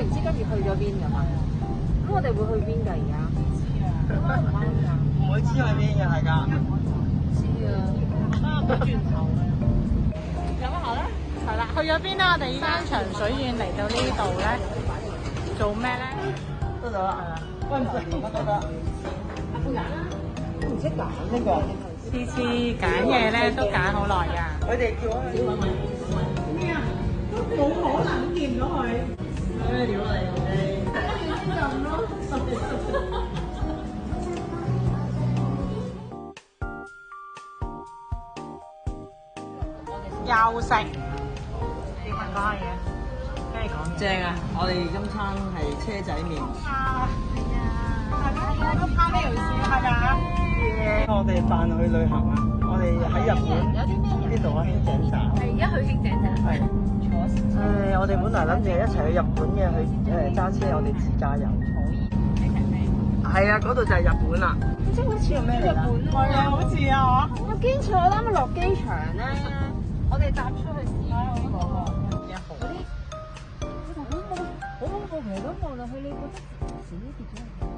哋唔知跟住去咗邊㗎嘛？咁我哋會去邊㗎而家？唔會知去邊嘅大家。唔知啊，翻唔到轉頭啊！飲一下啦。係啦，去咗邊咧？我哋依家長水苑嚟到呢度咧，做咩咧？得咗啦，係啦。喂，唔得得。阿夫人，都唔識揀呢個。次次揀嘢咧都揀好耐㗎。佢哋叫我咩啊？都冇可能見到佢。咩料嚟嘅？咁咯。休息。你問講下嘢，跟住講嘢。正啊！我哋今餐係車仔麵。啊，係啊，大家而家都拋呢條線係咪啊？我哋扮去旅行啊！我哋喺日本有啲咩人？邊度啊？輕井澤。係而家去輕井澤。係。我哋本來諗住一齊去日本嘅，去揸車，我哋自駕遊。係啊，嗰度就係日本啦。即係好似有咩嚟㗎？係啊，好似啊，我堅持我啱啱落機場咧，我哋搭出去試下嗰個1號嗰啲，其實好恐怖，其實咁望落去，你覺得自己跌咗。